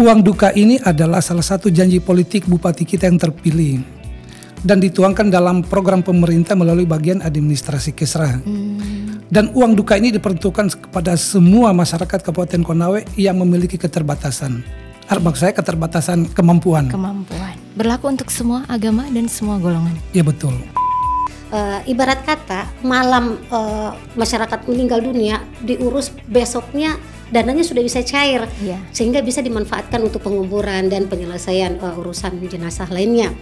Uang duka ini adalah salah satu janji politik bupati kita yang terpilih dan dituangkan dalam program pemerintah melalui bagian administrasi Kesra. Dan uang duka ini diperuntukkan kepada semua masyarakat Kabupaten Konawe yang memiliki keterbatasan. Maksud saya keterbatasan kemampuan. Berlaku untuk semua agama dan semua golongan. Ya betul. Ibarat kata malam masyarakat meninggal dunia diurus, besoknya dananya sudah bisa cair, sehingga bisa dimanfaatkan untuk penguburan dan penyelesaian urusan jenazah lainnya.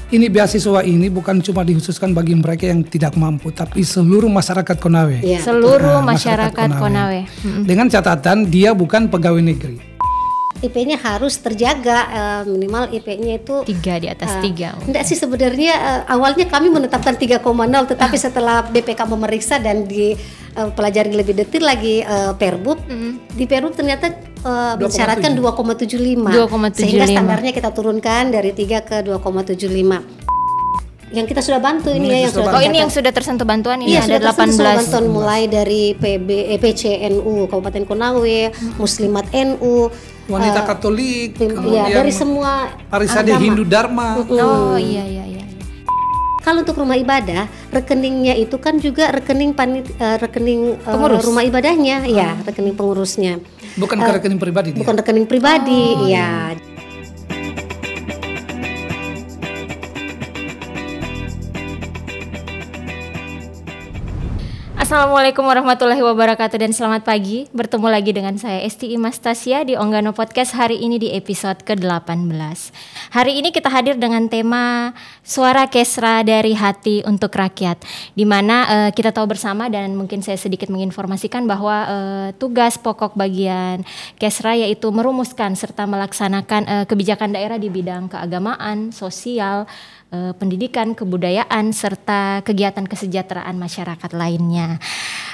Ini beasiswa ini bukan cuma dikhususkan bagi mereka yang tidak mampu, tapi seluruh masyarakat Konawe. Seluruh masyarakat Konawe. Dengan catatan dia bukan pegawai negeri. IP-nya harus terjaga, minimal IP-nya itu 3 di atas 3. Enggak sih sebenarnya, awalnya kami menetapkan 3,0, tetapi setelah BPK memeriksa dan dipelajari lebih detail lagi Perbub, di Perbub ternyata mensyaratkan 2,75. Sehingga standarnya kita turunkan dari 3 ke 2,75. Yang kita sudah bantu ini ya, yang sudah ini yang sudah tersentuh bantuan ini ada 18 bantuan mulai dari PCNU Kabupaten Konawe, Muslimat NU, wanita Katolik, dari semua Parisade Hindu Dharma. Iya. Kalau untuk rumah ibadah, rekeningnya itu kan juga rekening pengurus rumah ibadahnya, ya, rekening pengurusnya. Bukan ke rekening pribadi dia. Bukan rekening pribadi, ya. Assalamualaikum warahmatullahi wabarakatuh dan selamat pagi. Bertemu lagi dengan saya Esti Imastasia di Onggano Podcast hari ini di episode ke-18. Hari ini kita hadir dengan tema Suara Kesra dari Hati untuk Rakyat, di mana kita tahu bersama dan mungkin saya sedikit menginformasikan bahwa tugas pokok bagian Kesra yaitu merumuskan serta melaksanakan kebijakan daerah di bidang keagamaan, sosial, pendidikan, kebudayaan, serta kegiatan kesejahteraan masyarakat lainnya.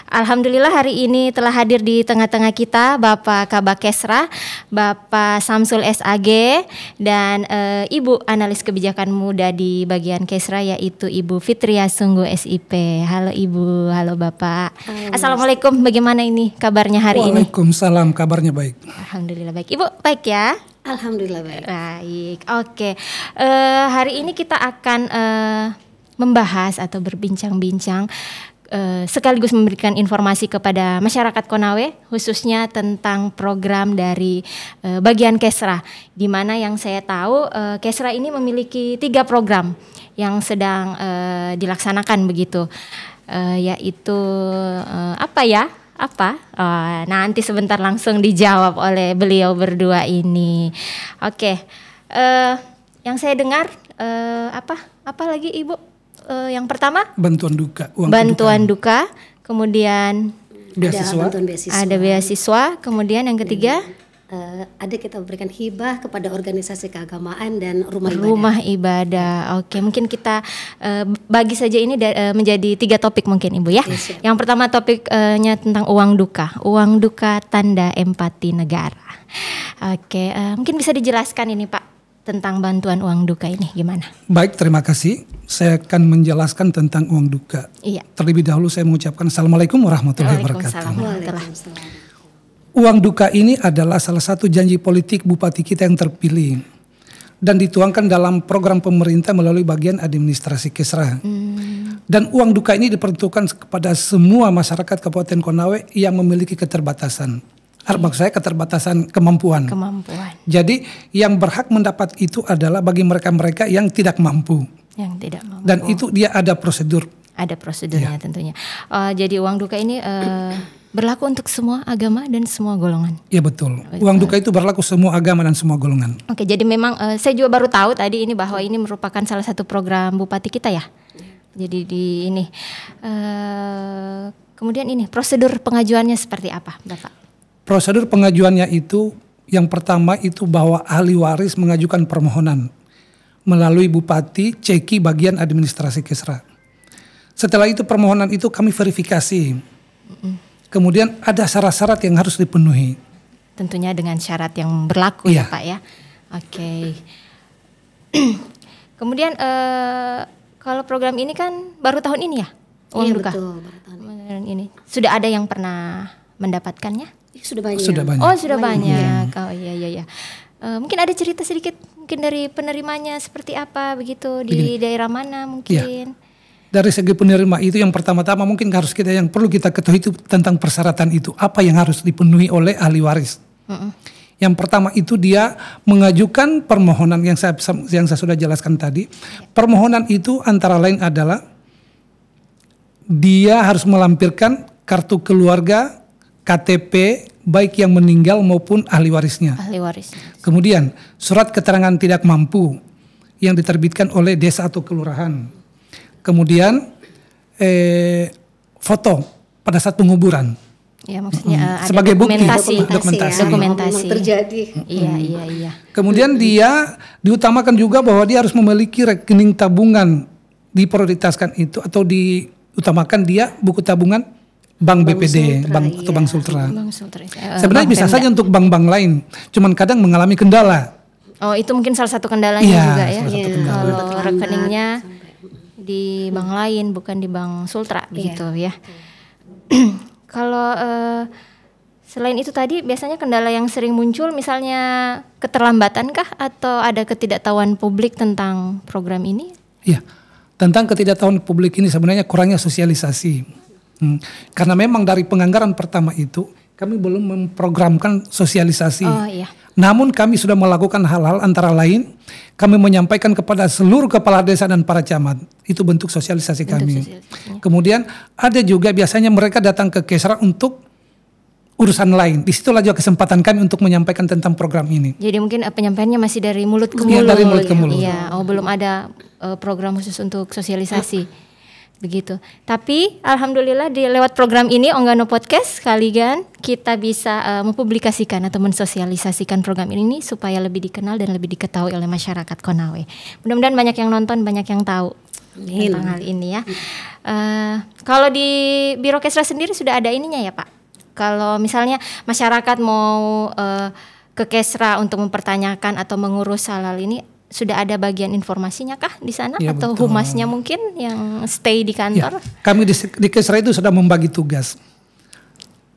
Alhamdulillah hari ini telah hadir di tengah-tengah kita Bapak Kabak Kesra, Bapak Samsul SAG, dan Ibu Analis Kebijakan Muda di bagian Kesra yaitu Ibu Fitria Sungguh SIP. Halo Ibu, halo Bapak. Assalamualaikum, bagaimana ini kabarnya hari ini? Waalaikumsalam, kabarnya baik. Alhamdulillah baik. Ibu baik ya? Alhamdulillah baik. Baik, oke. Hari ini kita akan membahas atau berbincang-bincang sekaligus memberikan informasi kepada masyarakat Konawe khususnya tentang program dari bagian Kesra, di mana yang saya tahu Kesra ini memiliki 3 program yang sedang dilaksanakan begitu, yaitu nanti sebentar langsung dijawab oleh beliau berdua ini. Oke, yang saya dengar apa lagi Ibu? Yang pertama bantuan duka, bantuan duka, kemudian beasiswa. Ada beasiswa, kemudian yang ketiga ada kita berikan hibah kepada organisasi keagamaan dan rumah ibadah. Oke, mungkin kita bagi saja ini menjadi 3 topik mungkin Ibu ya. Yes, ya. Yang pertama topiknya tentang uang duka tanda empati negara. Oke, mungkin bisa dijelaskan ini Pak tentang bantuan uang duka ini gimana? Baik, terima kasih. Saya akan menjelaskan tentang uang duka. Iya. Terlebih dahulu saya mengucapkan Assalamualaikum warahmatullahi wabarakatuh. Waalaikumsalam. Uang duka ini adalah salah satu janji politik bupati kita yang terpilih dan dituangkan dalam program pemerintah melalui bagian administrasi Kesra. Dan uang duka ini diperuntukkan kepada semua masyarakat Kabupaten Konawe yang memiliki keterbatasan. Maksud saya keterbatasan kemampuan. Jadi yang berhak mendapat itu adalah bagi mereka-mereka yang tidak mampu. Dan itu dia ada prosedur. Ada prosedurnya tentunya. Jadi uang duka ini berlaku untuk semua agama dan semua golongan. Ya betul. Uang duka itu berlaku semua agama dan semua golongan. Oke, jadi memang saya juga baru tahu tadi ini bahwa ini merupakan salah satu program bupati kita ya. Jadi di ini kemudian ini prosedur pengajuannya seperti apa, Bapak? Prosedur pengajuannya itu yang pertama itu bahwa ahli waris mengajukan permohonan melalui bupati ceki bagian administrasi Kesra. Setelah itu permohonan itu kami verifikasi. Kemudian ada syarat-syarat yang harus dipenuhi. Tentunya dengan syarat yang berlaku ya Pak ya. Oke. Kemudian kalau program ini kan baru tahun ini ya? Uang duka. Betul, baru tahun ini. Sudah ada yang pernah mendapatkannya? Sudah banyak. Oh, sudah banyak. Oh iya. Mungkin ada cerita sedikit mungkin dari penerimanya seperti apa begitu di daerah mana mungkin. Dari segi penerima itu yang pertama-tama mungkin yang perlu kita ketahui itu tentang persyaratan itu. Apa yang harus dipenuhi oleh ahli waris. Yang pertama itu dia mengajukan permohonan yang saya sudah jelaskan tadi. Permohonan itu antara lain adalah dia harus melampirkan kartu keluarga, KTP, baik yang meninggal maupun ahli warisnya. Kemudian surat keterangan tidak mampu yang diterbitkan oleh desa atau kelurahan. Kemudian foto pada saat penguburan. Ya maksudnya ada sebagai dokumentasi. Dokumentasi. Terjadi. Iya. Kemudian dia diutamakan juga bahwa dia harus memiliki rekening tabungan, diprioritaskan itu atau diutamakan dia buku tabungan Bank BPD, Bank Sultra. Sebenarnya bisa saja untuk bank-bank lain, cuman kadang mengalami kendala. Oh, itu mungkin salah satu kendalanya juga ya. Kalau rekeningnya di bank lain bukan di Bank Sultra gitu ya. Kalau selain itu tadi biasanya kendala yang sering muncul misalnya keterlambatan kah atau ada ketidaktahuan publik tentang program ini? Iya, tentang ketidaktahuan publik ini sebenarnya kurangnya sosialisasi. Karena memang dari penganggaran pertama itu kami belum memprogramkan sosialisasi. Oh iya. Namun kami sudah melakukan hal-hal antara lain kami menyampaikan kepada seluruh kepala desa dan para camat. Itu bentuk sosialisasi kami. Kemudian ada juga biasanya mereka datang ke Kesra untuk urusan lain. Disitulah juga kesempatan kami untuk menyampaikan tentang program ini. Jadi mungkin penyampaiannya masih dari mulut ke mulut. Iya, dari mulut ke mulut. Iya, belum ada program khusus untuk sosialisasi. Begitu. Tapi alhamdulillah lewat program ini Onggano Podcast sekalian kita bisa mempublikasikan atau mensosialisasikan program ini supaya lebih dikenal dan lebih diketahui oleh masyarakat Konawe. Mudah-mudahan banyak yang nonton, banyak yang tahu tentang hal ini ya. Kalau di Biro Kesra sendiri sudah ada ininya ya Pak. Kalau misalnya masyarakat mau ke Kesra untuk mempertanyakan atau mengurus hal ini, sudah ada bagian informasinya kah di sana atau betul. Humasnya mungkin yang stay di kantor? Ya, kami di Kesra itu sudah membagi tugas.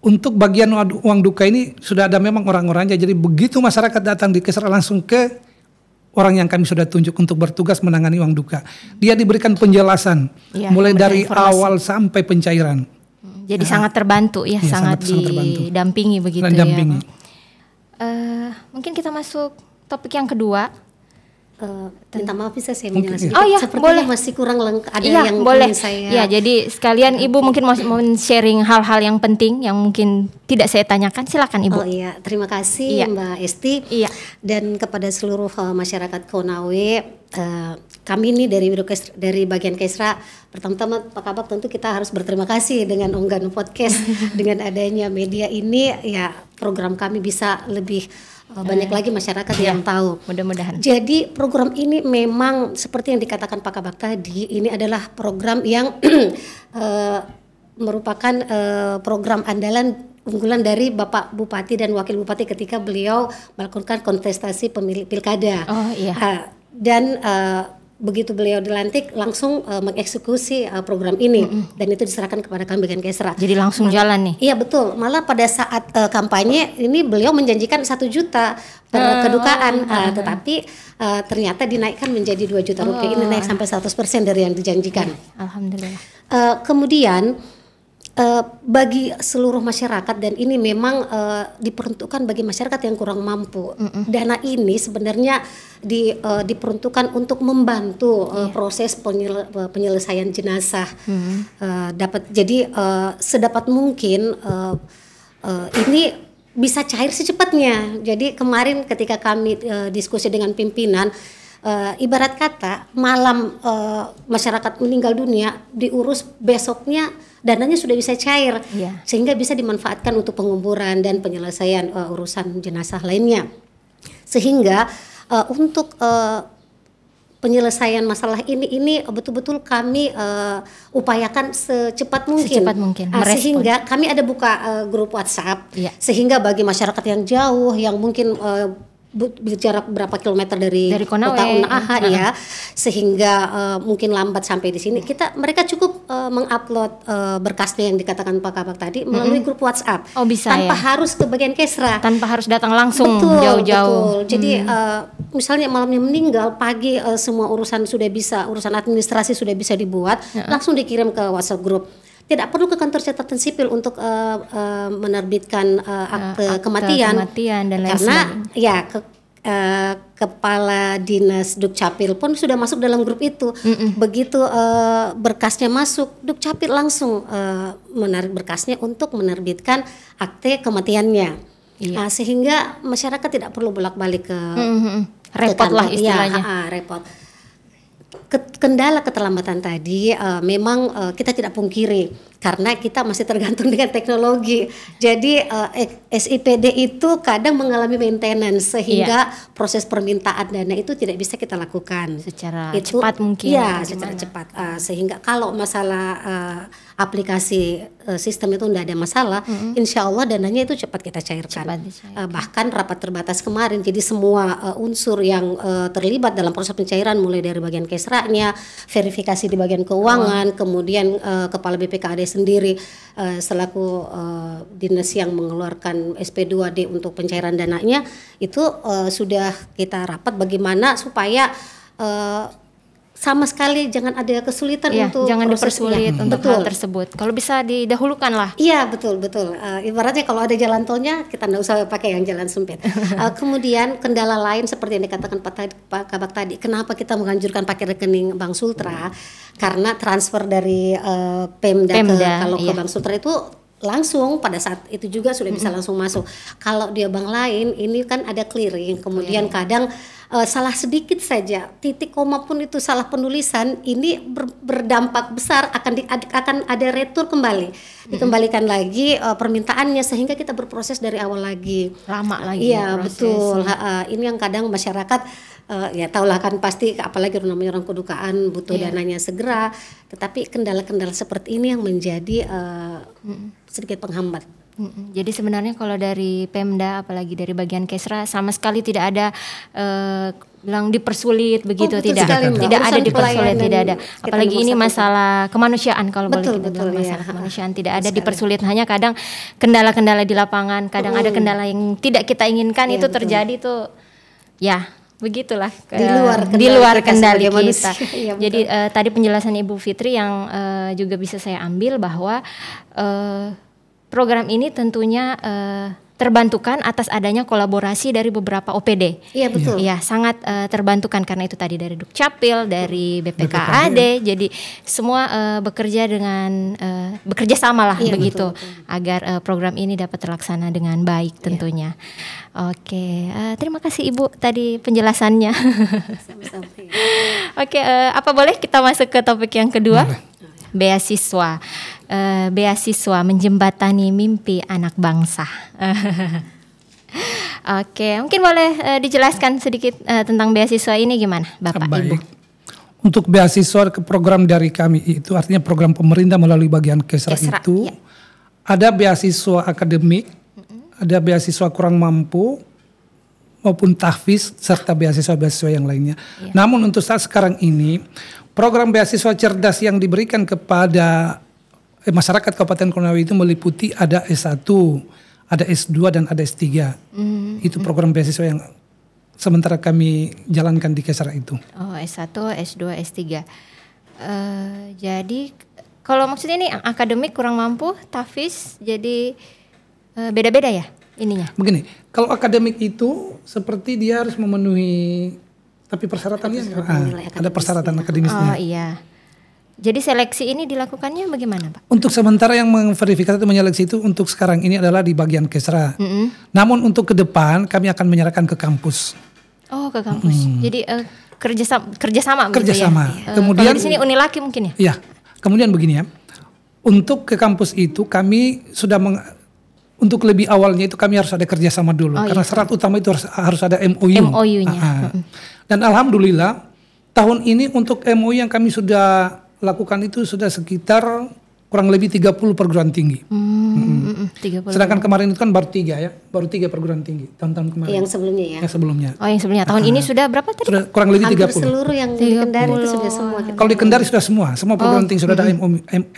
Untuk bagian uang duka ini sudah ada memang orang-orangnya. Jadi begitu masyarakat datang di Kesra langsung ke orang yang kami sudah tunjuk untuk bertugas menangani uang duka. Dia diberikan penjelasan mulai dari awal sampai pencairan. Jadi sangat terbantu ya, sangat didampingi begitu ya. Mungkin kita masuk topik yang kedua. Minta maaf bisa saya menjelaskan. boleh. Sepertinya masih kurang lengkap. Ada yang boleh. Saya. Ya, jadi sekalian Ibu mungkin mau sharing hal-hal yang penting yang mungkin tidak saya tanyakan. Silakan Ibu. Oh iya, terima kasih Mbak Esti. Iya. Dan kepada seluruh masyarakat Konawe, kami ini dari bagian Kesra, pertama-tama Pak Kabak tentu kita harus berterima kasih dengan Onggano Podcast. Dengan adanya media ini, ya program kami bisa lebih banyak lagi masyarakat yang tahu. Mudah-mudahan. Jadi program ini memang seperti yang dikatakan Pak Kabak tadi, ini adalah program yang merupakan program andalan unggulan dari Bapak Bupati dan Wakil Bupati ketika beliau melakukan kontestasi pemilih pilkada. Oh iya. Dan begitu beliau dilantik langsung mengeksekusi program ini dan itu diserahkan kepada kami bagian Kesra. Jadi langsung jalan nih. Iya betul. Malah pada saat kampanye ini beliau menjanjikan 1 juta per kedukaan, tetapi ternyata dinaikkan menjadi 2 juta rupiah. Ini naik sampai 100% dari yang dijanjikan. Alhamdulillah. Kemudian bagi seluruh masyarakat dan ini memang diperuntukkan bagi masyarakat yang kurang mampu. Dana ini sebenarnya diperuntukkan untuk membantu proses penyelesaian jenazah. Jadi sedapat mungkin ini bisa cair secepatnya. Jadi kemarin ketika kami diskusi dengan pimpinan, ibarat kata malam masyarakat meninggal dunia diurus besoknya dananya sudah bisa cair sehingga bisa dimanfaatkan untuk penguburan dan penyelesaian urusan jenazah lainnya. Sehingga untuk penyelesaian masalah ini betul-betul kami upayakan secepat mungkin. Sehingga kami ada buka grup WhatsApp sehingga bagi masyarakat yang jauh yang mungkin jarak berapa kilometer dari Konawe, kota Unaha ya, sehingga mungkin lambat sampai di sini. Mereka cukup mengupload berkasnya yang dikatakan Pak Kabak tadi melalui grup WhatsApp. Oh bisa tanpa ya? harus ke bagian Kesra. Tanpa harus datang langsung Betul. jauh-jauh. Jadi misalnya malamnya meninggal, pagi semua urusan administrasi sudah bisa dibuat, langsung dikirim ke WhatsApp grup. Tidak perlu ke kantor catatan sipil untuk menerbitkan akte kematian dan lain karena ya kepala dinas Dukcapil pun sudah masuk dalam grup itu. Begitu berkasnya masuk, Dukcapil langsung menarik berkasnya untuk menerbitkan akte kematiannya. Sehingga masyarakat tidak perlu bolak-balik ke repot lah istilahnya. Repot. Kendala keterlambatan tadi memang kita tidak pungkiri karena kita masih tergantung dengan teknologi. Jadi SIPD itu kadang mengalami maintenance sehingga proses permintaan dana itu tidak bisa kita lakukan secara cepat mungkin. Ya, secara cepat. Sehingga kalau masalah aplikasi sistem itu tidak ada masalah, insya Allah dananya itu cepat kita cairkan. Bahkan rapat terbatas kemarin, jadi semua unsur yang terlibat dalam proses pencairan mulai dari bagian Kesranya, verifikasi di bagian keuangan, kemudian kepala BPKAD sendiri selaku dinas yang mengeluarkan SP2D untuk pencairan dananya itu sudah kita rapat bagaimana supaya sama sekali jangan ada kesulitan untuk jangan dipersulit untuk hal tersebut. Kalau bisa didahulukan lah. Iya betul. Ibaratnya kalau ada jalan tolnya kita nggak usah pakai yang jalan sempit. Kemudian kendala lain seperti yang dikatakan Pak Kabak tadi, kenapa kita menganjurkan pakai rekening Bank Sultra? Karena transfer dari Pemda ke Bank Sultra itu langsung pada saat itu juga sudah bisa langsung masuk. Kalau dia bank lain ini kan ada clearing, kemudian kadang salah sedikit saja titik koma pun itu salah penulisan ini berdampak besar akan ada retur kembali, dikembalikan lagi permintaannya sehingga kita berproses dari awal lagi. Lama lagi. Iya betul. Ini yang kadang masyarakat ya tahulah kan pasti apalagi namanya orang kedukaan butuh dananya segera, tetapi kendala-kendala seperti ini yang menjadi sedikit penghambat. Jadi sebenarnya kalau dari Pemda apalagi dari bagian Kesra sama sekali tidak ada bilang dipersulit begitu, tidak ada dipersulit, tidak ada. Apalagi ini masalah kemanusiaan kalau boleh kita bilang masalah kemanusiaan, tidak ada dipersulit, hanya kadang kendala-kendala di lapangan, kadang ada kendala yang tidak kita inginkan itu terjadi tuh ya begitulah di luar kendali kita. Jadi tadi penjelasan Ibu Fitri yang juga bisa saya ambil bahwa program ini tentunya terbantukan atas adanya kolaborasi dari beberapa OPD. Iya betul. Iya sangat terbantukan karena itu tadi dari Dukcapil, dari BPKAD. Jadi semua bekerja sama lah begitu betul. Agar program ini dapat terlaksana dengan baik tentunya. Oke, terima kasih Ibu tadi penjelasannya. Oke, apa boleh kita masuk ke topik yang kedua? Beasiswa. Beasiswa menjembatani mimpi anak bangsa. Oke, mungkin boleh dijelaskan sedikit tentang beasiswa ini gimana, Bapak Ibu? Untuk beasiswa ke program dari kami itu artinya program pemerintah melalui bagian Kesra itu ada beasiswa akademik, ada beasiswa kurang mampu maupun tahfiz serta beasiswa-beasiswa yang lainnya. Namun untuk saat sekarang ini program beasiswa cerdas yang diberikan kepada masyarakat Kabupaten Konawe itu meliputi ada S1, ada S2 dan ada S3. Itu program beasiswa yang sementara kami jalankan di Kesra itu. Oh, S1, S2, S3. Jadi kalau maksudnya ini akademik kurang mampu, tahfiz, jadi beda-beda ya ininya? Begini, kalau akademik itu seperti dia harus memenuhi, tapi persyaratannya ada persyaratan akademisnya. Oh iya. Jadi seleksi ini dilakukannya bagaimana Pak? Untuk sementara yang memverifikasi atau menyeleksi itu untuk sekarang ini adalah di bagian Kesra. Namun untuk ke depan kami akan menyerahkan ke kampus. Oh ke kampus. Jadi kerjasama. Ya? Kemudian di sini Unilaki mungkin ya? Iya. Kemudian begini ya. Untuk ke kampus itu kami sudah untuk lebih awalnya itu kami harus ada kerjasama dulu karena syarat utama itu harus ada MOU-nya. Dan alhamdulillah tahun ini untuk MOU yang kami sudah lakukan itu sudah sekitar kurang lebih 30 perguruan tinggi. 30. Sedangkan kemarin itu kan baru 3 ya, baru 3 perguruan tinggi tahun-tahun kemarin. Yang sebelumnya ya. Yang sebelumnya. Oh, yang sebelumnya. Tahun ini sudah berapa tadi? Sudah kurang lebih Hampir 30. seluruh yang di Kendari itu sudah semua. Kalau di Kendari sudah semua perguruan tinggi sudah ada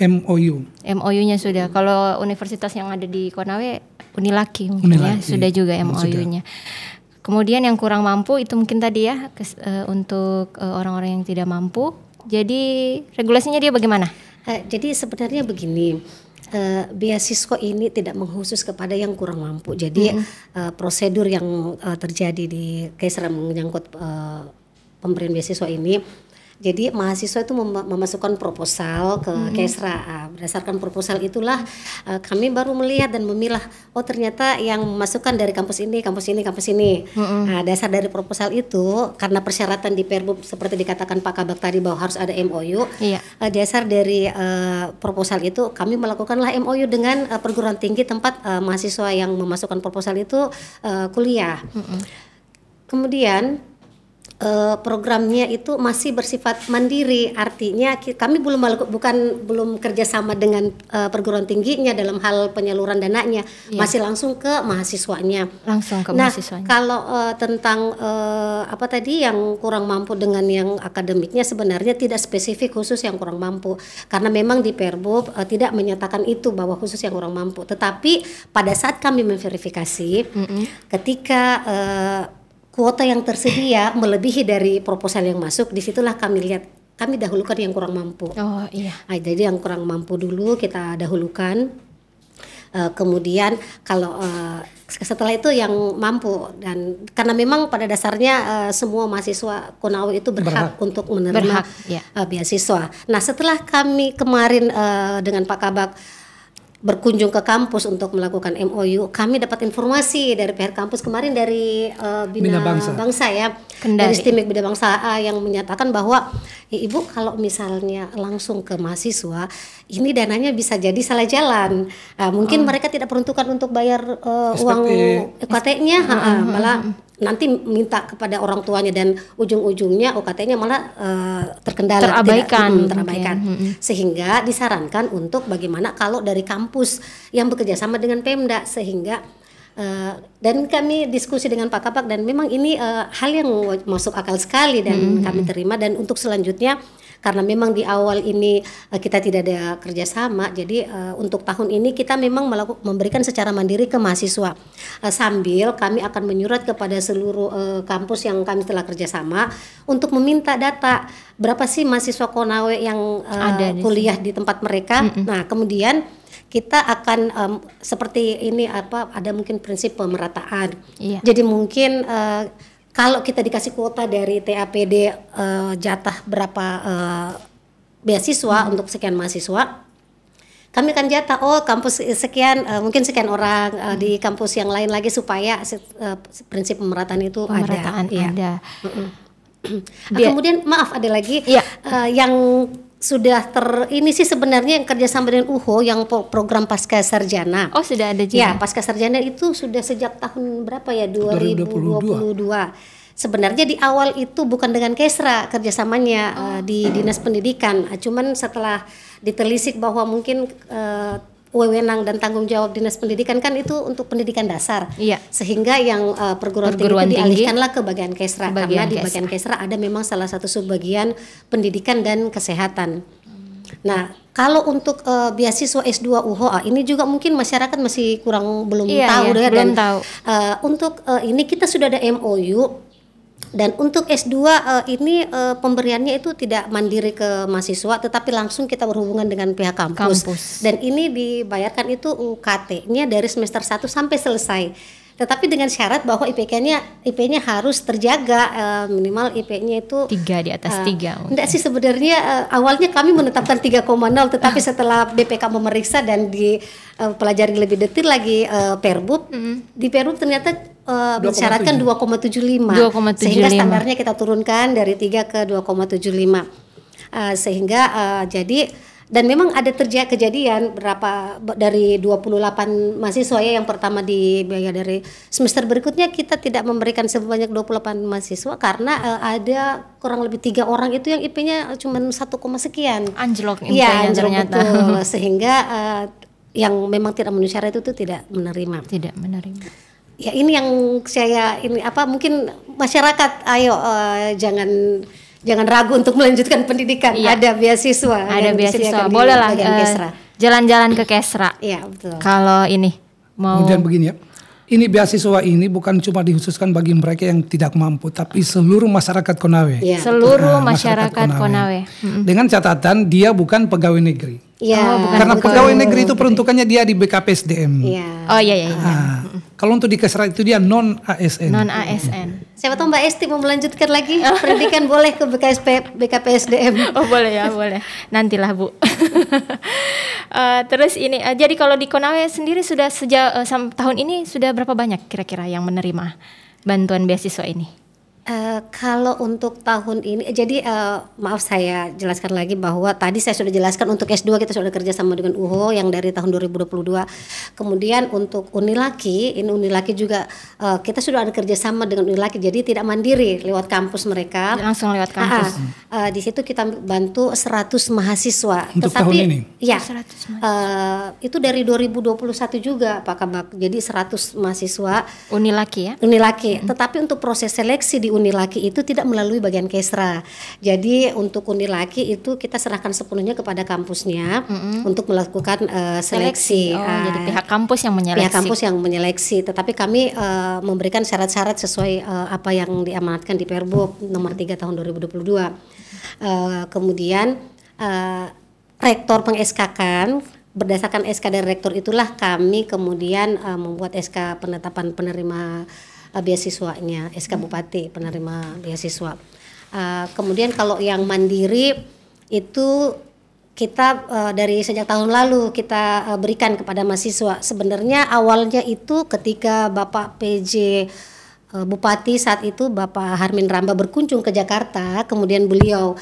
MOU. MOU-nya sudah. Kalau universitas yang ada di Konawe, Unilaki mungkin ya, sudah juga MOU-nya. Kemudian yang kurang mampu itu mungkin tadi ya untuk orang-orang yang tidak mampu. Jadi regulasinya dia bagaimana? Jadi sebenarnya begini, beasiswa ini tidak mengkhusus kepada yang kurang mampu. Jadi prosedur yang terjadi di Kesra menyangkut pemberian beasiswa ini, jadi mahasiswa itu memasukkan proposal ke Kesra. Berdasarkan proposal itulah kami baru melihat dan memilah, oh ternyata yang memasukkan dari kampus ini, kampus ini, kampus ini. Nah, dasar dari proposal itu karena persyaratan di Perbub seperti dikatakan Pak Kabak tadi bahwa harus ada MOU. Dasar dari proposal itu kami melakukanlah MOU dengan perguruan tinggi tempat mahasiswa yang memasukkan proposal itu kuliah. Kemudian programnya itu masih bersifat mandiri, artinya kami belum kerjasama dengan perguruan tingginya dalam hal penyaluran dananya, masih langsung ke mahasiswanya. Mahasiswanya. Kalau tentang apa tadi yang kurang mampu dengan yang akademiknya sebenarnya tidak spesifik khusus yang kurang mampu, karena memang di Perbub tidak menyatakan itu bahwa khusus yang kurang mampu. Tetapi pada saat kami memverifikasi, ketika kuota yang tersedia melebihi dari proposal yang masuk, disitulah kami lihat, kami dahulukan yang kurang mampu. Oh iya. Nah, jadi yang kurang mampu dulu kita dahulukan. Kemudian kalau setelah itu yang mampu, dan karena memang pada dasarnya semua mahasiswa Konawe itu berhak untuk menerima beasiswa. Nah, setelah kami kemarin dengan Pak Kabak berkunjung ke kampus untuk melakukan MOU, kami dapat informasi dari pihak kampus kemarin dari Bina Bangsa ya, Kendari. dari Stimik Bina Bangsa yang menyatakan bahwa Ibu kalau misalnya langsung ke mahasiswa, ini dananya bisa jadi salah jalan. Mungkin mereka tidak peruntukan untuk bayar uang UKT-nya, malah nanti minta kepada orang tuanya dan ujung-ujungnya UKT-nya malah terkendala, terabaikan. Sehingga disarankan untuk bagaimana kalau dari kampus yang bekerja sama dengan Pemda, sehingga dan kami diskusi dengan Pak Kabak dan memang ini hal yang masuk akal sekali dan kami terima. Dan untuk selanjutnya, karena memang di awal ini kita tidak ada kerjasama, jadi untuk tahun ini kita memang memberikan secara mandiri ke mahasiswa, sambil kami akan menyurat kepada seluruh kampus yang kami telah kerjasama untuk meminta data berapa sih mahasiswa Konawe yang ada kuliah di tempat mereka. Nah, kemudian kita akan seperti ini ada mungkin prinsip pemerataan. Jadi mungkin kalau kita dikasih kuota dari TAPD jatah berapa beasiswa untuk sekian mahasiswa, kami akan jatah kampus sekian mungkin sekian orang di kampus yang lain lagi, supaya prinsip pemerataan itu ada. Kemudian maaf ada lagi yang sudah ini sih sebenarnya yang kerjasama dengan UHO yang program pasca sarjana. Oh, sudah ada juga. Ya, pasca sarjana itu sudah sejak tahun berapa ya, 2022. Sebenarnya di awal itu bukan dengan Kesra kerjasamanya di Dinas Pendidikan, cuman setelah ditelisik bahwa mungkin wewenang dan tanggung jawab Dinas Pendidikan kan itu untuk pendidikan dasar, sehingga yang perguruan tinggi itu dialihkanlah ke bagian Kesra, karena di bagian Kesra ada memang salah satu subbagian pendidikan dan kesehatan. Nah, kalau untuk beasiswa S2 UHO ini juga mungkin masyarakat masih belum tahu. Untuk ini kita sudah ada MOU. Dan untuk S2 ini pemberiannya itu tidak mandiri ke mahasiswa, tetapi langsung kita berhubungan dengan pihak kampus. Dan ini dibayarkan itu UKT-nya dari semester 1 sampai selesai. Tetapi dengan syarat bahwa IP-nya harus terjaga, minimal IP-nya itu 3 di atas 3. Enggak sih sebenarnya awalnya kami menetapkan 3,0, tetapi setelah BPK memeriksa dan dipelajari lebih detail lagi Perbub, di Perbub ternyata mensyaratkan 2,75. Sehingga standarnya kita turunkan dari 3 ke 2,75. Sehingga jadi Dan memang ada kejadian berapa dari 28 mahasiswa ya yang pertama dibayar, dari semester berikutnya kita tidak memberikan sebanyak 28 mahasiswa karena ada kurang lebih 3 orang itu yang IP-nya cuma 1, sekian. Anjlok Iya, IP-nya ternyata. betul. Sehingga yang memang tidak memenuhi syarat itu tidak menerima. Tidak menerima. Ya ini yang saya mungkin masyarakat ayo jangan ragu untuk melanjutkan pendidikan. Iya. Ada beasiswa. Ada yang beasiswa. disediakan di Boleh lah bagian Kesra. jalan-jalan ke Kesra. Iya, betul. Kalau ini mau Kemudian begini ya, ini beasiswa ini bukan cuma dikhususkan bagi mereka yang tidak mampu, tapi seluruh masyarakat Konawe. Iya. seluruh Nah, masyarakat Konawe. Dengan catatan dia bukan pegawai negeri. Iya. bukan Karena betul. pegawai negeri itu peruntukannya dia di BKPSDM. Iya. Oh iya. Nah, kalau untuk di Kesra itu dia non ASN. Non ASN. Siapa tahu Mbak Esti mau melanjutkan lagi pendidikan boleh ke BKPSDM. Oh boleh ya, boleh. Nantilah Bu. Terus ini, jadi kalau di Konawe sendiri sudah sejak tahun ini sudah berapa banyak kira-kira yang menerima bantuan beasiswa ini? Kalau untuk tahun ini, jadi maaf saya jelaskan lagi bahwa tadi saya sudah jelaskan untuk S2 kita sudah kerja sama dengan UHO yang dari tahun 2022. Kemudian untuk Unilaki, ini Unilaki juga kita sudah ada kerjasama dengan Unilaki, jadi tidak mandiri lewat kampus mereka. Langsung lewat kampus. Di situ kita bantu 100 mahasiswa. Untuk tahun ini? Ya, 100 itu dari 2021 juga Pak Kabak. Jadi 100 mahasiswa Unilaki ya? Unilaki. Tetapi untuk proses seleksi di Unilaki itu tidak melalui bagian Kesra. Jadi untuk Unilaki itu kita serahkan sepenuhnya kepada kampusnya untuk melakukan seleksi. Oh, jadi pihak kampus yang menyeleksi. Pihak kampus yang menyeleksi. Tetapi kami memberikan syarat-syarat sesuai apa yang diamanatkan di Perbup nomor 3 tahun 2022. Kemudian rektor peng-SK-kan, berdasarkan SK dari rektor itulah kami kemudian membuat SK penetapan penerima beasiswanya, SK Bupati penerima beasiswa. Kemudian kalau yang mandiri itu kita dari sejak tahun lalu kita berikan kepada mahasiswa. Sebenarnya awalnya itu ketika Bapak PJ Bupati saat itu Bapak Harmin Ramba berkunjung ke Jakarta, kemudian beliau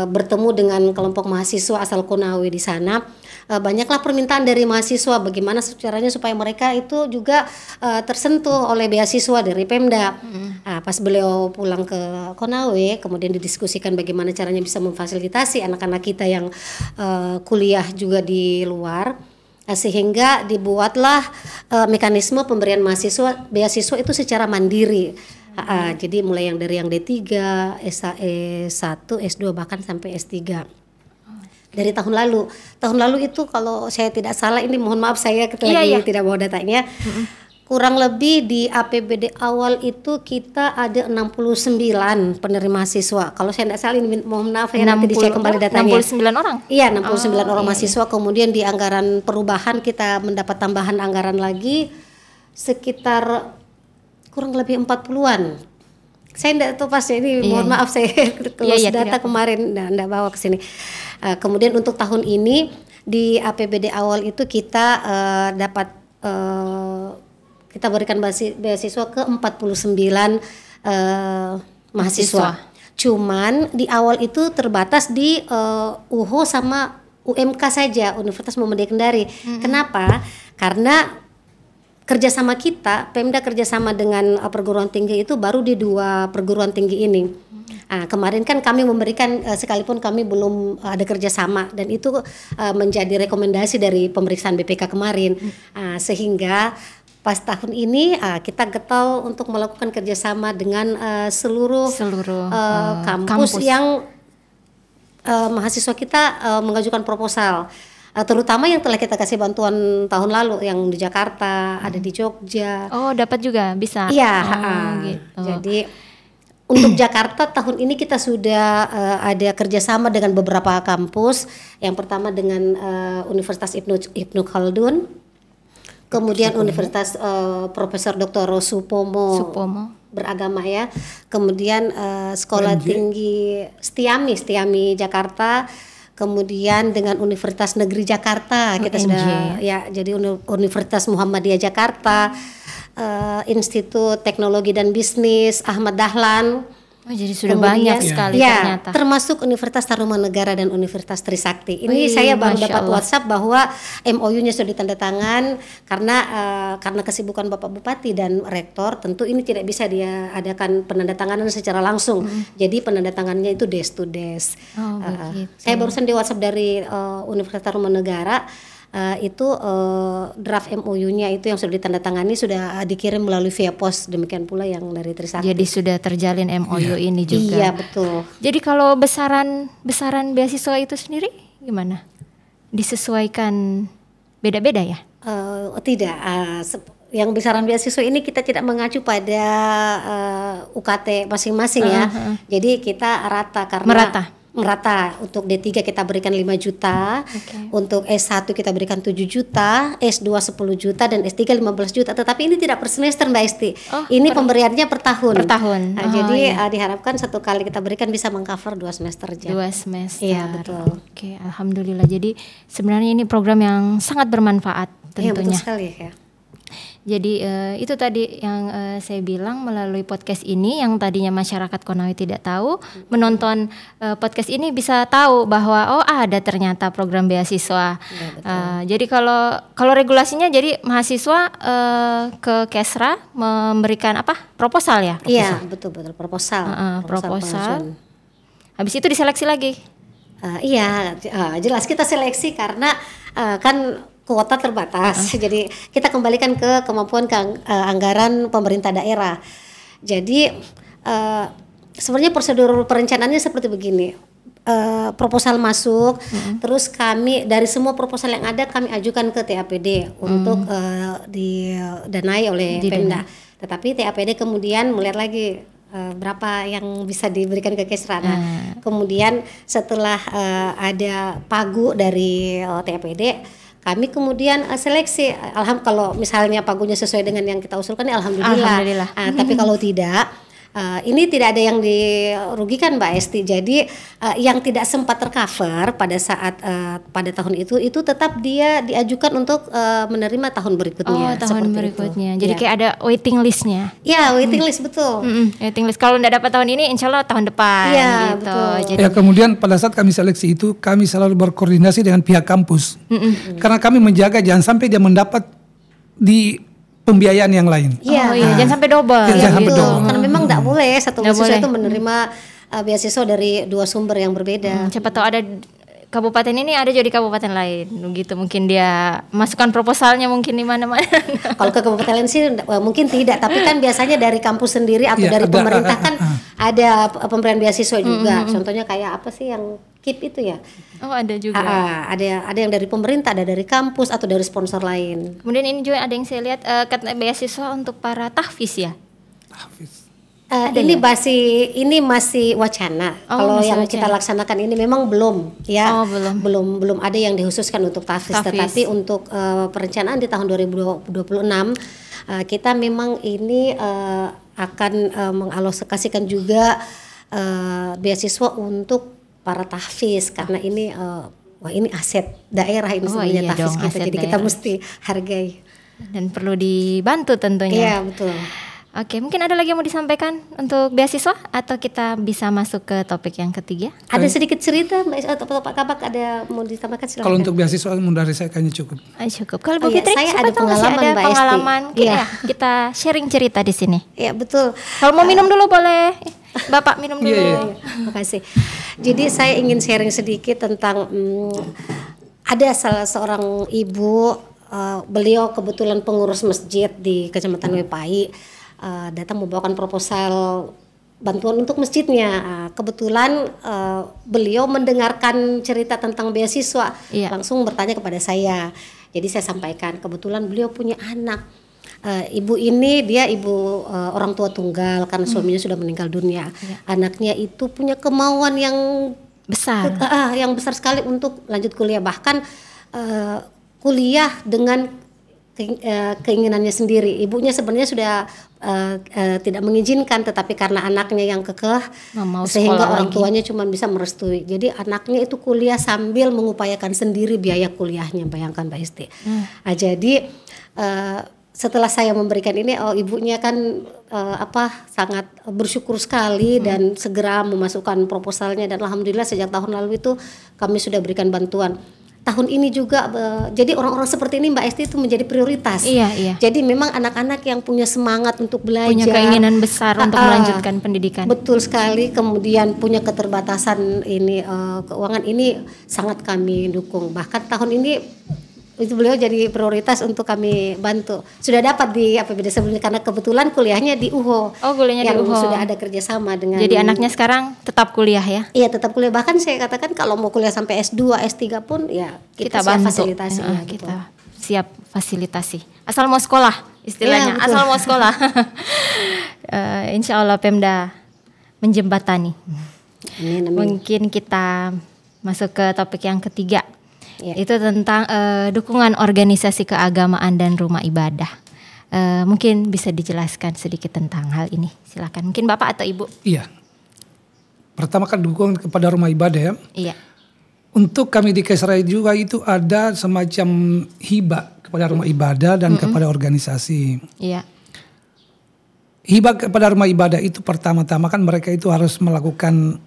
bertemu dengan kelompok mahasiswa asal Konawe di sana. Banyaklah permintaan dari mahasiswa bagaimana caranya supaya mereka itu juga tersentuh oleh beasiswa dari Pemda. Pas beliau pulang ke Konawe, kemudian didiskusikan bagaimana caranya bisa memfasilitasi anak-anak kita yang kuliah juga di luar, sehingga dibuatlah mekanisme pemberian beasiswa itu secara mandiri. Jadi mulai dari yang D3, SAE 1, S2 bahkan sampai S3. Dari tahun lalu itu kalau saya tidak salah, ini mohon maaf saya tidak bawa datanya, kurang lebih di APBD awal itu kita ada 69 penerima siswa. Kalau saya tidak salah ini mohon maaf ya, nanti dicek kembali datanya. 69 orang? Iya, 69 orang mahasiswa. Kemudian di anggaran perubahan kita mendapat tambahan anggaran lagi sekitar kurang lebih 40-an. Saya tidak tahu pasti ini, mohon maaf saya close data kemarin tidak bawa ke sini. Kemudian untuk tahun ini di APBD awal itu kita dapat kita berikan beasiswa ke 49 mahasiswa. Cuman di awal itu terbatas di UHO sama UMK saja, Universitas Muhammadiyah Kendari. Kenapa? Karena kerjasama kita, Pemda kerjasama dengan perguruan tinggi itu baru di 2 perguruan tinggi ini. Kemarin kan kami memberikan sekalipun kami belum ada kerjasama, dan itu menjadi rekomendasi dari pemeriksaan BPK kemarin. Sehingga pas tahun ini kita getol untuk melakukan kerjasama dengan seluruh kampus yang mahasiswa kita mengajukan proposal. Terutama yang telah kita kasih bantuan tahun lalu yang di Jakarta, ada di Jogja. Oh, dapat juga bisa. Iya, gitu. Jadi untuk Jakarta tahun ini kita sudah ada kerjasama dengan beberapa kampus. Yang pertama dengan Universitas Ibnu Khaldun, kemudian Universitas Profesor Dr. Supomo beragama ya, kemudian Sekolah Tinggi Stiami Jakarta. Kemudian dengan Universitas Negeri Jakarta kita sudah ya, jadi Universitas Muhammadiyah Jakarta, Institut Teknologi dan Bisnis Ahmad Dahlan, Oh, jadi sudah banyak sekali ternyata. Termasuk Universitas Tarumanegara dan Universitas Trisakti. Ini saya baru dapat WhatsApp bahwa MOU-nya sudah ditandatangan karena kesibukan Bapak Bupati dan Rektor, tentu ini tidak bisa dia adakan penandatanganan secara langsung. Jadi penandatangannya itu desk to desk. Saya barusan di WhatsApp dari Universitas Tarumanegara. Draft MOU-nya itu yang sudah ditandatangani sudah dikirim melalui via pos, demikian pula yang dari Trisakti. Jadi sudah terjalin MOU ini juga. Iya, betul. Jadi kalau besaran beasiswa itu sendiri gimana? Disesuaikan beda-beda ya? Tidak. Yang besaran beasiswa ini kita tidak mengacu pada UKT masing-masing ya. Jadi kita rata karena merata. Untuk D3 kita berikan 5 juta, untuk S1 kita berikan 7 juta, S2 10 juta, dan S3 15 juta. Tetapi ini tidak per semester Mbak Esti. Ini pemberiannya per tahun. Jadi diharapkan satu kali kita berikan bisa mengcover 2 semester aja. 2 semester. Iya, betul. Oke, alhamdulillah. Jadi sebenarnya ini program yang sangat bermanfaat tentunya. Iya, betul sekali ya. Jadi itu tadi yang saya bilang melalui podcast ini, yang tadinya masyarakat Konawe tidak tahu, menonton podcast ini bisa tahu bahwa ada ternyata program beasiswa. Ya, jadi kalau regulasinya, jadi mahasiswa ke Kesra memberikan proposal ya? Iya, betul proposal. Proposal. Habis itu diseleksi lagi. Jelas kita seleksi karena kan kuota terbatas, jadi kita kembalikan ke kemampuan anggaran pemerintah daerah. Jadi sebenarnya prosedur perencanaannya seperti begini. Proposal masuk, terus kami dari semua proposal yang ada kami ajukan ke TAPD untuk didanai oleh Pemda. Tetapi TAPD kemudian melihat lagi berapa yang bisa diberikan ke Kesra. Kemudian setelah ada pagu dari TAPD, kami kemudian seleksi. Kalau misalnya pagunya sesuai dengan yang kita usulkan, alhamdulillah. Tapi kalau tidak, ini tidak ada yang dirugikan Mbak Esti. Jadi yang tidak sempat tercover pada saat pada tahun itu tetap dia diajukan untuk menerima tahun berikutnya. Tahun berikutnya. Jadi kayak ada waiting listnya. Ya, waiting list, betul. Waiting list. Kalau tidak dapat tahun ini, insya Allah tahun depan. Iya, gitu. betul. Jadi, kemudian pada saat kami seleksi itu, kami selalu berkoordinasi dengan pihak kampus. Karena kami menjaga jangan sampai dia mendapat di pembiayaan yang lain. Jangan sampai double. Karena memang tidak boleh satu mahasiswa itu menerima beasiswa dari 2 sumber yang berbeda. Siapa tahu ada kabupaten ini, ada jadi kabupaten lain, gitu. Mungkin dia masukkan proposalnya mungkin di mana-mana. Kalau ke kabupaten lain sih mungkin tidak, tapi kan biasanya dari kampus sendiri atau dari pemerintah kan ada pemberian beasiswa juga. Contohnya kayak apa sih yang KIP itu ya? Ada juga. Ada yang dari pemerintah, ada dari kampus atau dari sponsor lain. Kemudian ini juga ada yang saya lihat beasiswa untuk para tahfiz ya. Ini masih wacana. Kalau yang kita laksanakan ini memang belum ya. Belum ada yang dikhususkan untuk tahfiz. Tetapi untuk perencanaan di tahun 2026 kita memang ini akan mengalokasikan juga beasiswa untuk para tahfiz, karena ini ini aset daerah ini sebenarnya tahfiz kita. Jadi kita mesti hargai dan perlu dibantu tentunya. Iya, betul. Oke, mungkin ada lagi yang mau disampaikan untuk beasiswa atau kita bisa masuk ke topik yang ketiga? Ada sedikit cerita Mbak atau Pak Kabak ada mau ditambahkan silakan. Kalau untuk beasiswa dari saya kayaknya cukup. Cukup. Kalau Bu Fitri, saya ada pengalaman Mbak Esti. Kita sharing cerita di sini. Iya, betul. Kalau mau minum dulu boleh. Bapak minum dulu. Terima kasih. Jadi saya ingin sharing sedikit tentang ada salah seorang ibu, beliau kebetulan pengurus masjid di Kecamatan Wepai. Datang membawakan proposal bantuan untuk masjidnya. Kebetulan beliau mendengarkan cerita tentang beasiswa, langsung bertanya kepada saya. Jadi saya sampaikan, kebetulan beliau punya anak. Ibu ini dia ibu orang tua tunggal karena suaminya sudah meninggal dunia. Anaknya itu punya kemauan yang besar, yang besar sekali untuk lanjut kuliah, bahkan kuliah dengan keinginannya sendiri. Ibunya sebenarnya sudah tidak mengizinkan, tetapi karena anaknya yang kekeh sehingga orang tuanya cuma bisa merestui. Jadi anaknya itu kuliah sambil mengupayakan sendiri biaya kuliahnya, bayangkan Mbak Esti. Jadi setelah saya memberikan ini, ibunya kan sangat bersyukur sekali dan segera memasukkan proposalnya, dan alhamdulillah sejak tahun lalu itu kami sudah berikan bantuan. Tahun ini juga jadi orang-orang seperti ini Mbak Esti itu menjadi prioritas. Iya. Jadi memang anak-anak yang punya semangat untuk belajar, punya keinginan besar untuk melanjutkan pendidikan. Betul sekali. Kemudian punya keterbatasan ini keuangan ini sangat kami dukung. Bahkan tahun ini itu beliau jadi prioritas untuk kami bantu. Sudah dapat di APBD sebelumnya karena kebetulan kuliahnya di UHO. Oh, kuliahnya yang di UHO. Sudah ada kerjasama dengan. Jadi anaknya sekarang tetap kuliah ya? Iya, tetap kuliah. Bahkan saya katakan kalau mau kuliah sampai S2, S3 pun ya kita siap bantu. Fasilitasi. Kita siap fasilitasi. Asal mau sekolah istilahnya. Ya, asal mau sekolah. Insya Allah Pemda menjembatani. Amin. Mungkin kita masuk ke topik yang ketiga. Ya. Itu tentang dukungan organisasi keagamaan dan rumah ibadah. Mungkin bisa dijelaskan sedikit tentang hal ini. Silakan. Mungkin Bapak atau Ibu. Iya. Pertama kan dukungan kepada rumah ibadah ya. Iya. Untuk kami di Kesra juga itu ada semacam hibah kepada rumah ibadah dan kepada organisasi. Iya. Hibah kepada rumah ibadah itu pertama-tama kan mereka itu harus melakukan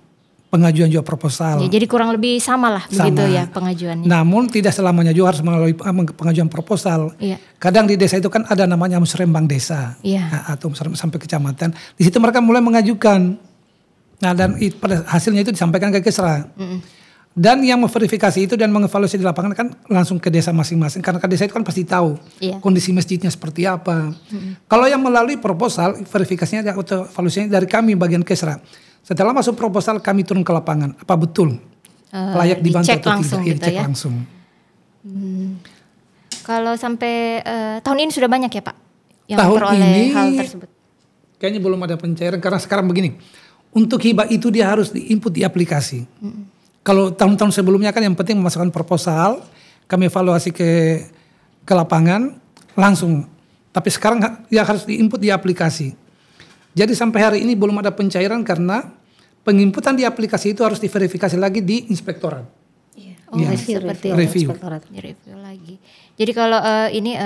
pengajuan juga proposal. Ya, jadi kurang lebih sama lah begitu ya pengajuannya. Namun tidak selamanya juga harus melalui pengajuan proposal. Iya. Kadang di desa itu kan ada namanya musrembang desa. Iya. Atau sampai kecamatan. Di situ mereka mulai mengajukan. Nah, dan pada hasilnya itu disampaikan ke Kesra. Dan yang memverifikasi itu dan mengevaluasi di lapangan kan langsung ke desa masing-masing. Karena ke desa itu kan pasti tahu kondisi masjidnya seperti apa. Kalau yang melalui proposal, verifikasinya atau evaluasinya dari kami bagian Kesra. Setelah masuk proposal kami turun ke lapangan. Apa betul layak dibantu atau langsung tidak? Gitu Dicek ya? langsung. Kalau sampai tahun ini sudah banyak ya Pak yang Tahun memperoleh ini hal tersebut? Kayaknya belum ada pencairan karena sekarang begini. Untuk hibah itu dia harus diinput di aplikasi. Kalau tahun-tahun sebelumnya kan yang penting memasukkan proposal, kami evaluasi ke lapangan langsung. Tapi sekarang ya harus diinput di aplikasi. Jadi sampai hari ini belum ada pencairan karena penginputan di aplikasi itu harus diverifikasi lagi di inspektorat. Oh, seperti review. Review lagi. Jadi kalau ini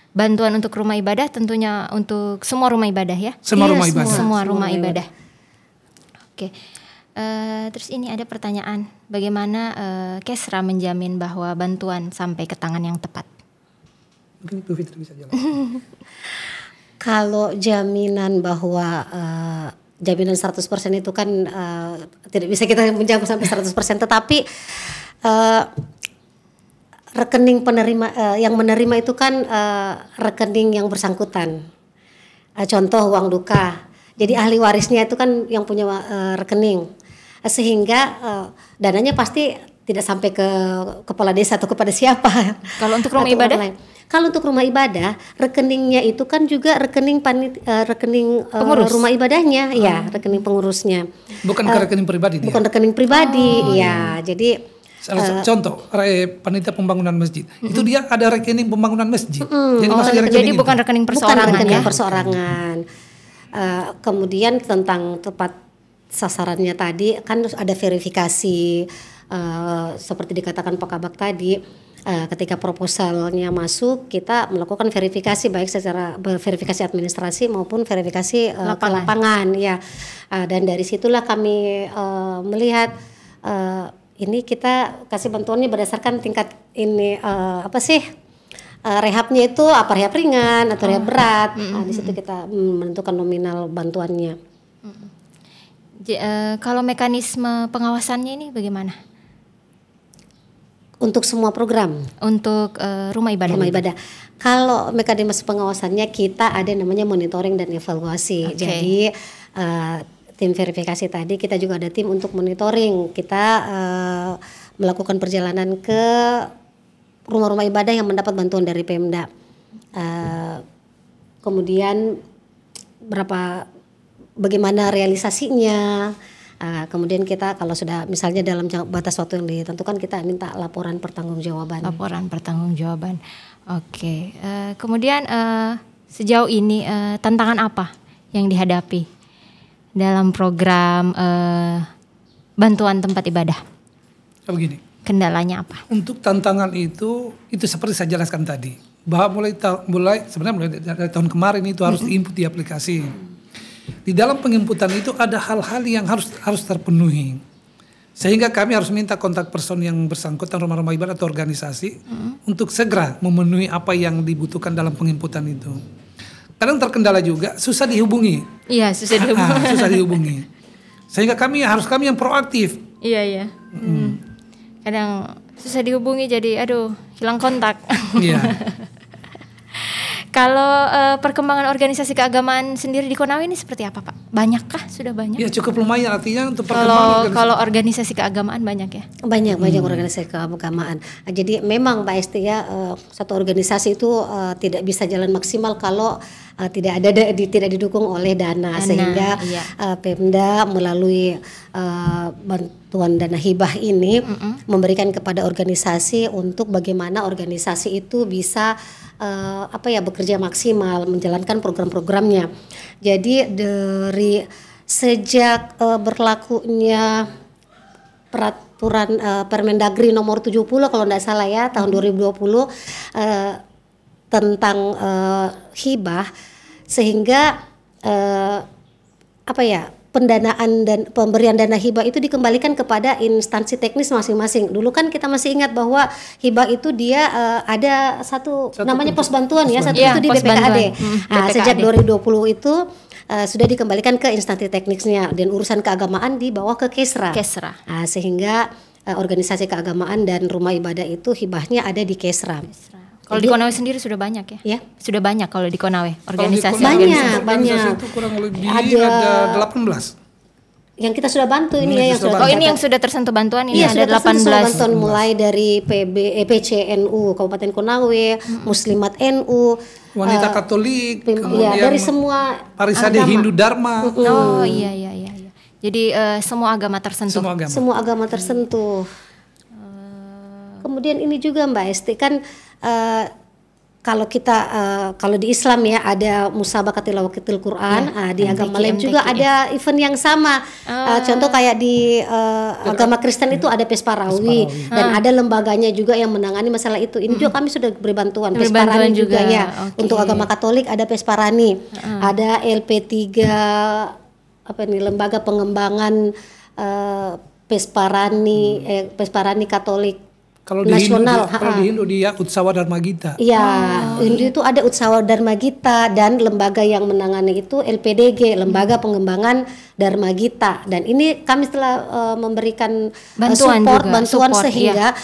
bantuan untuk rumah ibadah tentunya untuk semua rumah ibadah ya? Semua rumah ibadah. Semua rumah ibadah. Oke. Terus ini ada pertanyaan, bagaimana Kesra menjamin bahwa bantuan sampai ke tangan yang tepat? Mungkin Bu Fitri bisa jawab. Kalau jaminan bahwa jaminan 100% itu kan tidak bisa kita menjawab sampai 100%, tetapi rekening penerima yang menerima itu kan rekening yang bersangkutan. Contoh uang duka. Jadi ahli warisnya itu kan yang punya rekening. Sehingga dananya pasti tidak sampai ke kepala desa atau kepada siapa. Kalau untuk rumah ibadah? Kalau untuk rumah ibadah, rekeningnya itu kan juga rekening pengurus rumah ibadahnya, ya, rekening pengurusnya. Bukan ke rekening pribadi dia. Bukan rekening pribadi, ya. Jadi contoh panitia pembangunan masjid. Itu dia ada rekening pembangunan masjid. Jadi bukan rekening perseorangan. Bukan rekening ya? perseorangan. Kemudian tentang tepat sasarannya tadi kan ada verifikasi seperti dikatakan Pak Kabak tadi. Ketika proposalnya masuk, kita melakukan verifikasi baik secara verifikasi administrasi maupun verifikasi ke lapangan, ya. Dan dari situlah kami melihat ini kita kasih bantuannya berdasarkan tingkat ini rehabnya itu apa, rehab ringan atau rehab berat. Di situ kita menentukan nominal bantuannya. Kalau mekanisme pengawasannya ini bagaimana? Untuk semua program. Untuk rumah ibadah. Rumah ibadah. Kalau mekanisme pengawasannya kita ada namanya monitoring dan evaluasi. Jadi tim verifikasi tadi kita juga ada tim untuk monitoring. Kita melakukan perjalanan ke rumah-rumah ibadah yang mendapat bantuan dari Pemda. Kemudian bagaimana realisasinya. Kemudian kita kalau sudah misalnya dalam batas waktu yang ditentukan kita minta laporan pertanggungjawaban. Laporan pertanggungjawaban. Oke. Kemudian sejauh ini tantangan apa yang dihadapi dalam program bantuan tempat ibadah? Begini. Kendalanya apa? Untuk tantangan itu seperti saya jelaskan tadi. bahwa mulai dari tahun kemarin itu harus diinput di aplikasi. Di dalam penginputan itu ada hal-hal yang harus terpenuhi. Sehingga kami harus minta kontak person yang bersangkutan, rumah-rumah ibadah atau organisasi untuk segera memenuhi apa yang dibutuhkan dalam penginputan itu. Kadang terkendala juga, susah dihubungi. Iya, susah dihubungi. Susah dihubungi. Sehingga kami yang proaktif. Iya. Kadang susah dihubungi jadi hilang kontak. Iya. Kalau perkembangan organisasi keagamaan sendiri di Konawe ini seperti apa, Pak? Banyakkah? Sudah banyak? Ya cukup lumayan, artinya untuk perkembangan Kalau organisasi keagamaan banyak ya? Banyak organisasi keagamaan. Jadi memang Mbak Esti ya, satu organisasi itu tidak bisa jalan maksimal kalau tidak didukung oleh dana. Sehingga Pemda melalui bantuan dana hibah ini memberikan kepada organisasi untuk bagaimana organisasi itu bisa bekerja maksimal menjalankan program-programnya. Jadi dari sejak berlakunya peraturan Permendagri nomor 70 kalau tidak salah ya tahun 2020 tentang hibah, sehingga pendanaan dan pemberian dana hibah itu dikembalikan kepada instansi teknis masing-masing. Dulu kan kita masih ingat bahwa hibah itu dia ada satu namanya pos bantuan itu di BPKAD. Sejak 2020 itu sudah dikembalikan ke instansi teknisnya dan urusan keagamaan dibawa ke Kesra. Sehingga organisasi keagamaan dan rumah ibadah itu hibahnya ada di Kesra. Kalau di Konawe sendiri sudah banyak ya? Sudah banyak kalau di Konawe organisasi. Banyak. Itu kurang lebih ada 18. Yang kita sudah bantu ini ya, yang sudah ini yang sudah tersentuh bantuan ini ada 18 bantuan mulai dari PCNU Kabupaten Konawe, Muslimat NU, wanita Katolik, dari semua Parisade Hindu Dharma. Oh iya. Jadi semua agama tersentuh. Semua agama tersentuh. Kemudian ini juga Mbak Esti kan kalau di Islam ya ada musabaqah tilawatil Quran, di agama lain juga ada event yang sama. Contoh kayak di agama Kristen itu ada Pesparawi dan ada lembaganya juga yang menangani masalah itu. Ini juga kami sudah beri bantuan Pesparani juga ya. Untuk agama Katolik ada Pesparani, ada LP3 lembaga pengembangan Pesparani Katolik. Kalau di nasional, Hindu dia Utsawa Dharma Gita. Iya, Hindu itu ada Utsawa Dharma Gita dan lembaga yang menangani itu LPDG, Lembaga Pengembangan Dharma Gita. Dan ini kami telah memberikan bantuan sehingga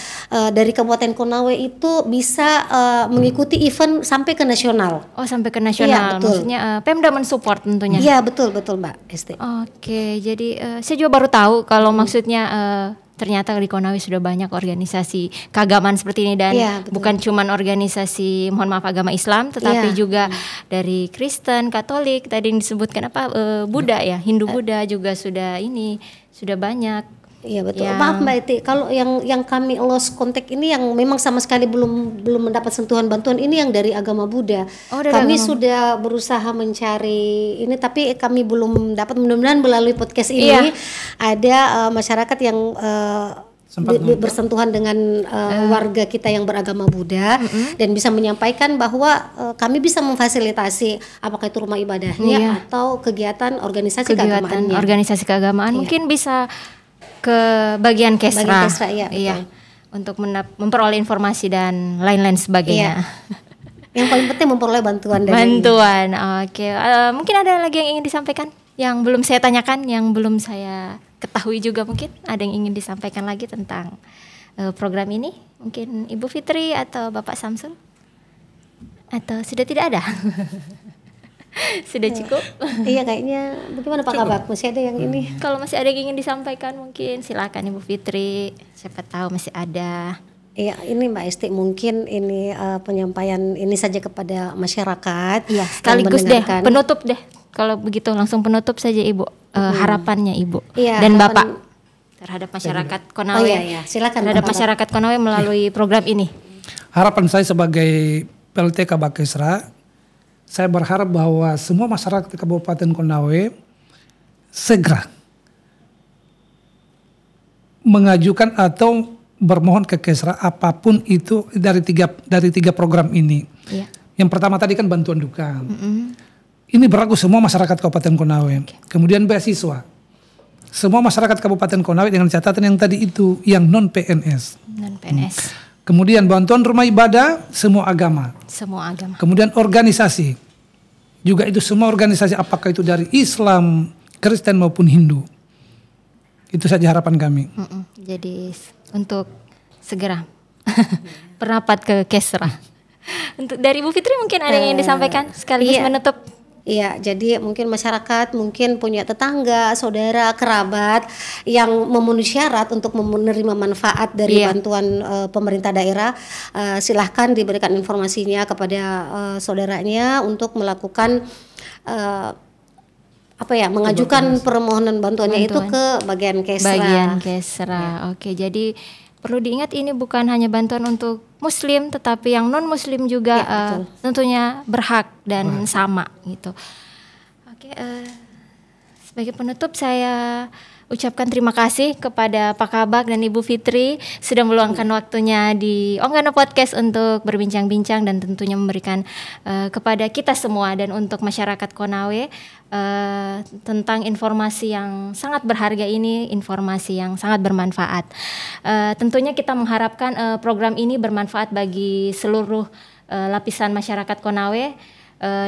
dari Kabupaten Konawe itu bisa mengikuti event sampai ke nasional. Oh, sampai ke nasional. Iya, maksudnya Pemda mensupport tentunya. Iya, betul Mbak Esti. Oke, jadi saya juga baru tahu kalau maksudnya ternyata di Konawe sudah banyak organisasi keagamaan seperti ini dan bukan cuma organisasi agama Islam tetapi juga dari Kristen, Katolik, tadi yang disebutkan Buddha ya, Hindu Buddha juga sudah banyak. Iya betul. Maaf Mbak Iti, kalau yang kami lost contact ini yang memang sama sekali belum mendapat sentuhan bantuan ini yang dari agama Buddha. Kami sudah berusaha mencari ini tapi kami belum dapat. Mudah-mudahan melalui podcast ini ada masyarakat yang bersentuhan dengan warga kita yang beragama Buddha dan bisa menyampaikan bahwa kami bisa memfasilitasi apakah itu rumah ibadahnya atau kegiatan organisasi keagamaannya. Organisasi keagamaan mungkin bisa ke bagian Kesra, untuk memperoleh informasi dan lain-lain sebagainya. Yang paling penting memperoleh bantuan. Oke. Mungkin ada lagi yang ingin disampaikan, yang belum saya tanyakan, yang belum saya ketahui juga mungkin ada yang ingin disampaikan lagi tentang program ini. Mungkin Ibu Fitri atau Bapak Samsul, atau sudah tidak ada? Sudah cukup? Iya kayaknya. Bagaimana Pak Kabak? Masih ada yang ini? Kalau masih ada yang ingin disampaikan mungkin silakan Ibu Fitri. Siapa tahu masih ada. Iya ini Mbak Esti mungkin ini penyampaian ini saja kepada masyarakat. Iya sekaligus deh penutup deh. Kalau begitu langsung penutup saja Ibu. Harapannya Ibu dan Bapak terhadap masyaraat Konawe. Silakan. Terhadap masyarakat Konawe melalui program ini. Harapan saya sebagai PLT Kabak Kesra, saya berharap bahwa semua masyarakat Kabupaten Konawe segera mengajukan atau bermohon ke Kesra apapun itu dari tiga program ini. Iya. Yang pertama tadi kan bantuan duka. Ini berlaku semua masyarakat Kabupaten Konawe. Kemudian beasiswa. Semua masyarakat Kabupaten Konawe dengan catatan yang tadi itu yang non PNS. Non PNS. Kemudian bantuan rumah ibadah semua agama. Semua agama. Kemudian organisasi. Juga itu semua organisasi apakah itu dari Islam, Kristen maupun Hindu. Itu saja harapan kami. Jadi untuk segera merapat ke Kesra. Untuk dari Bu Fitri mungkin ada yang ingin disampaikan sekaligus menutup. Iya, jadi mungkin masyarakat mungkin punya tetangga, saudara, kerabat yang memenuhi syarat untuk menerima manfaat dari bantuan pemerintah daerah. Silahkan diberikan informasinya kepada saudaranya untuk melakukan mengajukan permohonan bantuannya itu ke bagian Kesra. Bagian Kesra. Oke, jadi perlu diingat ini bukan hanya bantuan untuk Muslim, tetapi yang non Muslim juga tentunya berhak dan sama gitu. Oke, sebagai penutup saya ucapkan terima kasih kepada Pak Kabak dan Ibu Fitri sudah meluangkan waktunya di Onggano Podcast untuk berbincang-bincang dan tentunya memberikan kepada kita semua dan untuk masyarakat Konawe tentang informasi yang sangat berharga ini, informasi yang sangat bermanfaat. Tentunya kita mengharapkan program ini bermanfaat bagi seluruh lapisan masyarakat Konawe,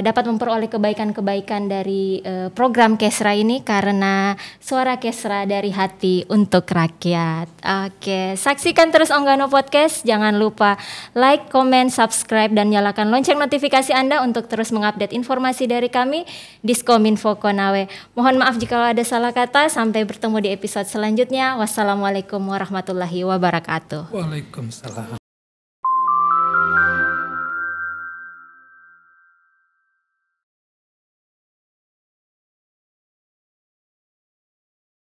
dapat memperoleh kebaikan-kebaikan dari program Kesra ini karena suara Kesra dari hati untuk rakyat. Oke, saksikan terus Onggano Podcast. Jangan lupa like, comment, subscribe, dan nyalakan lonceng notifikasi Anda untuk terus mengupdate informasi dari kami Diskominfo Konawe. Mohon maaf jika ada salah kata. Sampai bertemu di episode selanjutnya. Wassalamualaikum warahmatullahi wabarakatuh. Waalaikumsalam.